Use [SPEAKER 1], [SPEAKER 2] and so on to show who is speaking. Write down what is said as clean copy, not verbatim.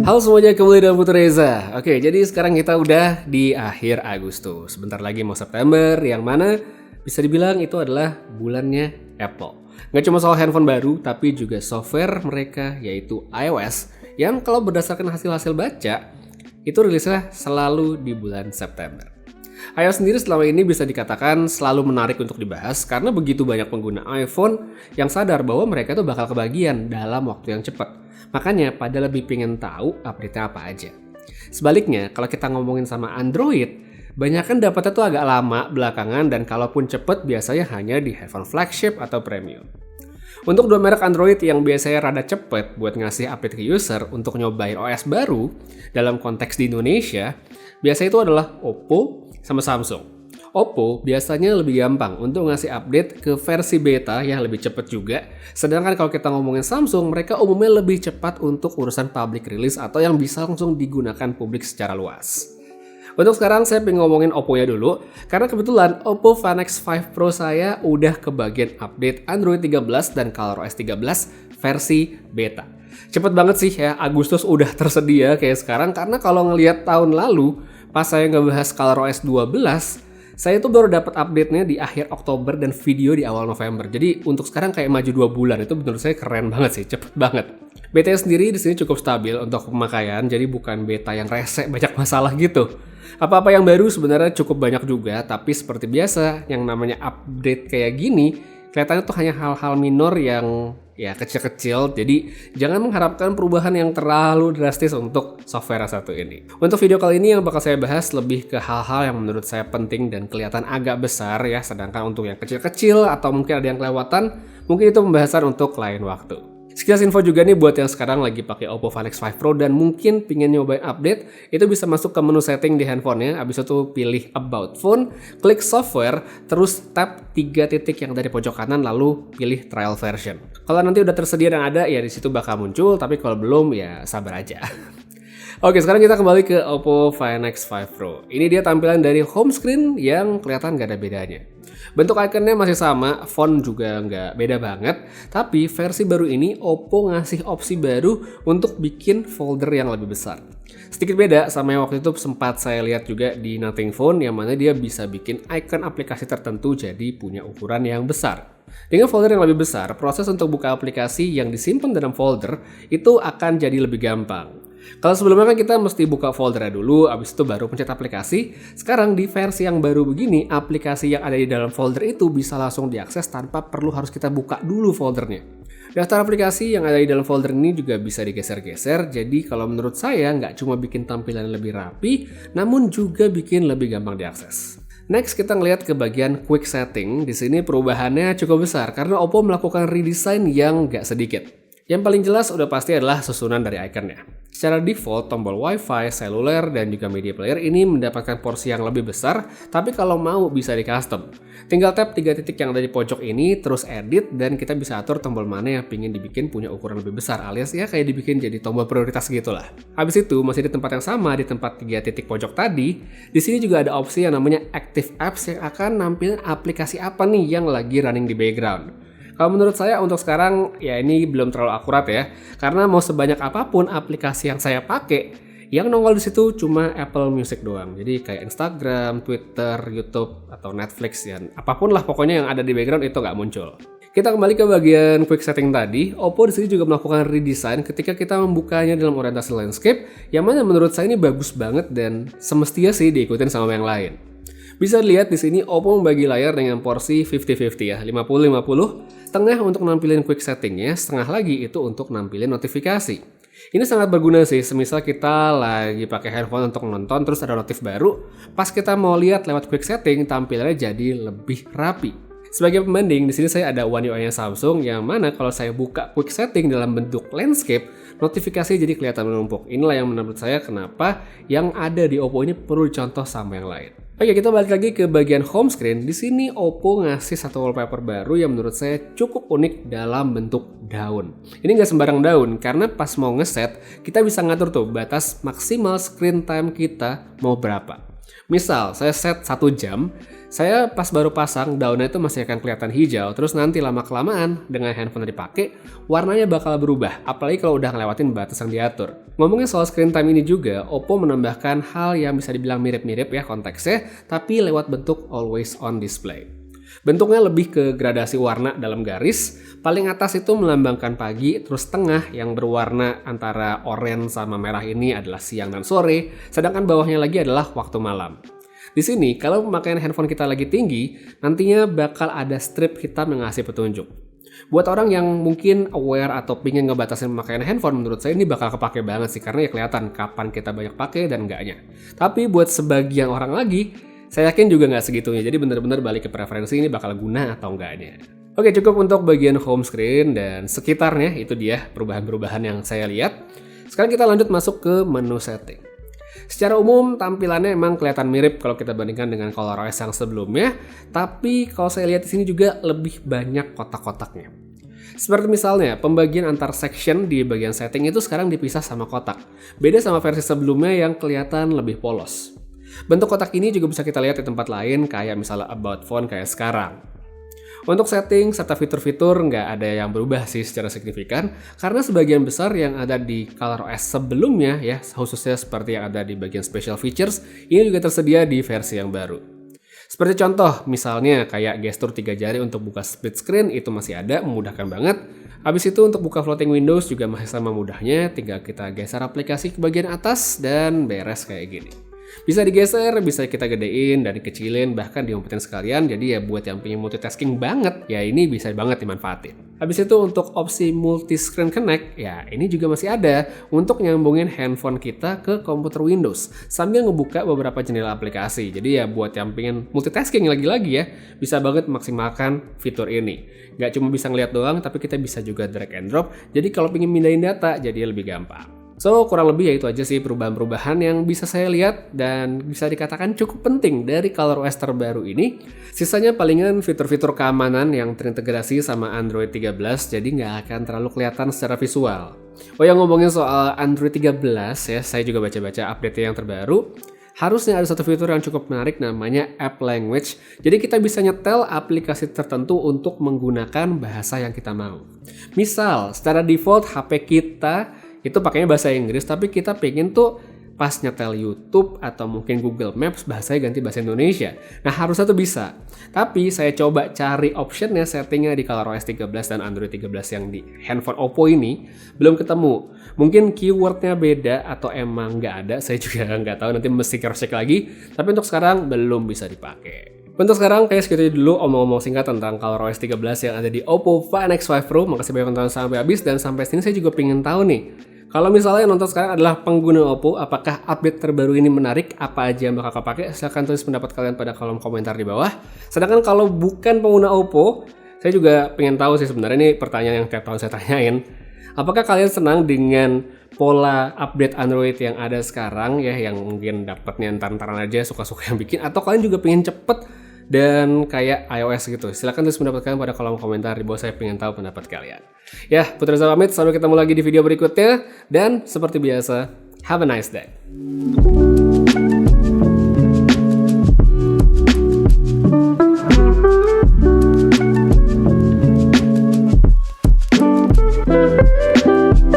[SPEAKER 1] Halo semuanya, kembali dengan Putu Reza. Oke, jadi sekarang kita udah di akhir Agustus. Sebentar lagi mau September, yang mana bisa dibilang itu adalah bulannya Apple. Nggak cuma soal handphone baru, tapi juga software mereka yaitu iOS, yang kalau berdasarkan hasil-hasil baca, itu rilisnya selalu di bulan September. iOS sendiri selama ini bisa dikatakan selalu menarik untuk dibahas karena begitu banyak pengguna iPhone yang sadar bahwa mereka tuh bakal kebagian dalam waktu yang cepat. Makanya pada lebih pengen tahu update-nya apa aja. Sebaliknya, kalau kita ngomongin sama Android, banyak kan dapatnya tuh agak lama belakangan dan kalaupun cepet biasanya hanya di handphone flagship atau premium. Untuk dua merek Android yang biasanya rada cepet buat ngasih update ke user untuk nyobain OS baru dalam konteks di Indonesia, biasanya itu adalah Oppo sama Samsung. Oppo biasanya lebih gampang untuk ngasih update ke versi beta yang lebih cepat juga. Sedangkan kalau kita ngomongin Samsung, mereka umumnya lebih cepat untuk urusan public release atau yang bisa langsung digunakan publik secara luas. Untuk sekarang saya pengen ngomongin Oppo-nya dulu, karena kebetulan Oppo Find X5 Pro saya udah kebagian update Android 13 dan ColorOS 13 versi beta. Cepet banget sih ya, Agustus udah tersedia kayak sekarang, karena kalau ngelihat tahun lalu, pas saya ngebahas ColorOS 12, saya itu baru dapat update-nya di akhir Oktober dan video di awal November. Jadi untuk sekarang kayak maju 2 bulan, itu menurut saya keren banget sih, cepet banget. Beta sendiri di sini cukup stabil untuk pemakaian, jadi bukan beta yang rese banyak masalah gitu. Apa-apa yang baru sebenarnya cukup banyak juga, tapi seperti biasa, yang namanya update kayak gini, kelihatannya tuh hanya hal-hal minor yang ya kecil-kecil, jadi jangan mengharapkan perubahan yang terlalu drastis untuk software satu ini. Untuk video kali ini yang bakal saya bahas lebih ke hal-hal yang menurut saya penting dan kelihatan agak besar ya, sedangkan untuk yang kecil-kecil atau mungkin ada yang kelewatan, mungkin itu pembahasan untuk lain waktu. Sekilas info juga nih buat yang sekarang lagi pakai Oppo Find X5 Pro dan mungkin pengen nyobain update, itu bisa masuk ke menu setting di handphonenya, abis itu pilih About Phone, klik Software, terus tap 3 titik yang dari pojok kanan lalu pilih Trial Version. Kalau nanti udah tersedia dan ada, ya di situ bakal muncul, tapi kalau belum ya sabar aja. Oke, sekarang kita kembali ke Oppo Find X5 Pro. Ini dia tampilan dari home screen yang kelihatan gak ada bedanya. Bentuk ikonnya masih sama, font juga nggak beda banget, tapi versi baru ini Oppo ngasih opsi baru untuk bikin folder yang lebih besar. Sedikit beda sama yang waktu itu sempat saya lihat juga di Nothing Phone, yang mana dia bisa bikin icon aplikasi tertentu jadi punya ukuran yang besar. Dengan folder yang lebih besar, proses untuk buka aplikasi yang disimpan dalam folder itu akan jadi lebih gampang. Kalau sebelumnya kan kita mesti buka foldernya dulu, abis itu baru pencet aplikasi. Sekarang di versi yang baru begini, aplikasi yang ada di dalam folder itu bisa langsung diakses tanpa perlu harus kita buka dulu foldernya. Daftar aplikasi yang ada di dalam folder ini juga bisa digeser-geser, jadi kalau menurut saya nggak cuma bikin tampilan lebih rapi, namun juga bikin lebih gampang diakses. Next kita ngelihat ke bagian Quick Setting. Di sini perubahannya cukup besar karena Oppo melakukan redesign yang nggak sedikit. Yang paling jelas udah pasti adalah susunan dari ikonnya. Secara default, tombol Wi-Fi, seluler, dan juga media player ini mendapatkan porsi yang lebih besar, tapi kalau mau bisa di custom. Tinggal tap 3 titik yang ada di pojok ini, terus edit, dan kita bisa atur tombol mana yang ingin dibikin punya ukuran lebih besar, alias ya kayak dibikin jadi tombol prioritas gitulah. Habis itu, masih di tempat yang sama, di tempat 3 titik pojok tadi, di sini juga ada opsi yang namanya Active Apps yang akan nampilin aplikasi apa nih yang lagi running di background. Kalau menurut saya untuk sekarang ya ini belum terlalu akurat ya, karena mau sebanyak apapun aplikasi yang saya pakai, yang nongol di situ cuma Apple Music doang. Jadi kayak Instagram, Twitter, YouTube atau Netflix ya, apapun lah pokoknya yang ada di background itu nggak muncul. Kita kembali ke bagian Quick Setting tadi. Oppo di sini juga melakukan redesign ketika kita membukanya dalam orientasi landscape, yang mana menurut saya ini bagus banget dan semestinya sih diikutin sama yang lain. Bisa dilihat di sini Oppo membagi layar dengan porsi 50-50 ya, 50-50. Tengah untuk nampilin quick settingnya, setengah lagi itu untuk nampilin notifikasi. Ini sangat berguna sih, semisal kita lagi pakai handphone untuk nonton terus ada notif baru, pas kita mau lihat lewat quick setting tampilannya jadi lebih rapi. Sebagai pembanding, di sini saya ada One UI-nya Samsung yang mana kalau saya buka quick setting dalam bentuk landscape, notifikasi jadi kelihatan menumpuk. Inilah yang menurut saya kenapa yang ada di Oppo ini perlu dicontoh sama yang lain. Oke, kita balik lagi ke bagian home screen. Di sini Oppo ngasih satu wallpaper baru yang menurut saya cukup unik dalam bentuk daun. Ini nggak sembarang daun, karena pas mau ngeset, kita bisa ngatur tuh batas maksimal screen time kita mau berapa. Misal, saya set 1 jam, Saya pas baru pasang, daunnya itu masih akan kelihatan hijau, terus nanti lama-kelamaan dengan handphone yang dipakai, warnanya bakal berubah, apalagi kalau udah ngelewatin batas yang diatur. Ngomongin soal screen time ini juga, Oppo menambahkan hal yang bisa dibilang mirip-mirip ya konteksnya, tapi lewat bentuk always on display. Bentuknya lebih ke gradasi warna dalam garis, paling atas itu melambangkan pagi, terus tengah yang berwarna antara oranye sama merah ini adalah siang dan sore, sedangkan bawahnya lagi adalah waktu malam. Di sini, kalau pemakaian handphone kita lagi tinggi, nantinya bakal ada strip hitam yang ngasih petunjuk. Buat orang yang mungkin aware atau pingin ngebatasin pemakaian handphone, menurut saya ini bakal kepake banget sih, karena ya kelihatan kapan kita banyak pakai dan enggaknya. Tapi buat sebagian orang lagi, saya yakin juga nggak segitunya, jadi bener-bener balik ke preferensi ini bakal guna atau enggaknya. Oke, cukup untuk bagian home screen dan sekitarnya, itu dia perubahan-perubahan yang saya lihat. Sekarang kita lanjut masuk ke menu setting. Secara umum tampilannya emang kelihatan mirip kalau kita bandingkan dengan ColorOS yang sebelumnya, tapi kalau saya lihat di sini juga lebih banyak kotak-kotaknya. Seperti misalnya pembagian antar section di bagian setting itu sekarang dipisah sama kotak. Beda sama versi sebelumnya yang kelihatan lebih polos. Bentuk kotak ini juga bisa kita lihat di tempat lain kayak misalnya about phone kayak sekarang. Untuk setting serta fitur-fitur nggak ada yang berubah sih secara signifikan karena sebagian besar yang ada di ColorOS sebelumnya ya, khususnya seperti yang ada di bagian special features, ini juga tersedia di versi yang baru. Seperti contoh, misalnya kayak gestur 3 jari untuk buka split screen itu masih ada, memudahkan banget. Habis itu untuk buka floating windows juga masih sama mudahnya, tinggal kita geser aplikasi ke bagian atas dan beres kayak gini. Bisa digeser, bisa kita gedein dan dikecilin, bahkan diumpetin sekalian. Jadi ya buat yang pengen multitasking banget, ya ini bisa banget dimanfaatin. Habis itu untuk opsi multi-screen connect, ya ini juga masih ada untuk nyambungin handphone kita ke komputer Windows sambil ngebuka beberapa jendela aplikasi. Jadi ya buat yang pengen multitasking lagi-lagi ya, bisa banget maksimalkan fitur ini. Nggak cuma bisa ngeliat doang, tapi kita bisa juga drag and drop. Jadi kalau pengen mindahin data, jadi lebih gampang. So, kurang lebih ya itu aja sih perubahan-perubahan yang bisa saya lihat dan bisa dikatakan cukup penting dari ColorOS terbaru ini. Sisanya palingan fitur-fitur keamanan yang terintegrasi sama Android 13, jadi nggak akan terlalu kelihatan secara visual. Oh ya, ngomongin soal Android 13 ya, saya juga baca-baca update yang terbaru. Harusnya ada satu fitur yang cukup menarik namanya App Language. Jadi kita bisa nyetel aplikasi tertentu untuk menggunakan bahasa yang kita mau. Misal, secara default HP kita itu pakainya bahasa Inggris, tapi kita pengen tuh pas nyetel YouTube atau mungkin Google Maps bahasanya ganti bahasa Indonesia. Nah, harusnya tuh bisa. Tapi saya coba cari optionnya, settingnya di ColorOS 13 dan Android 13 yang di handphone Oppo ini belum ketemu. Mungkin keywordnya beda atau emang nggak ada, saya juga nggak tahu, nanti mesti cross-check lagi. Tapi untuk sekarang belum bisa dipakai. Untuk sekarang kayak segitu dulu omong-omong singkat tentang ColorOS 13 yang ada di Oppo Find X5 Pro. Makasih banyak nonton sampai habis, dan sampai sini saya juga pengen tahu nih, kalau misalnya yang nonton sekarang adalah pengguna Oppo, apakah update terbaru ini menarik? Apa aja yang bakal pakai? Silahkan tulis pendapat kalian pada kolom komentar di bawah. Sedangkan kalau bukan pengguna Oppo, saya juga pengen tahu sih, sebenarnya ini pertanyaan yang tiap tahun saya tanyain. Apakah kalian senang dengan pola update Android yang ada sekarang ya, yang mungkin dapatnya entar-entaran aja, suka-suka yang bikin, atau kalian juga pengen cepet dan kayak iOS gitu? Silakan tulis pendapat kalian pada kolom komentar di bawah, saya pengen tahu pendapat kalian. Ya, Putra Reza pamit, sampai ketemu lagi di video berikutnya, dan seperti biasa, have a nice day.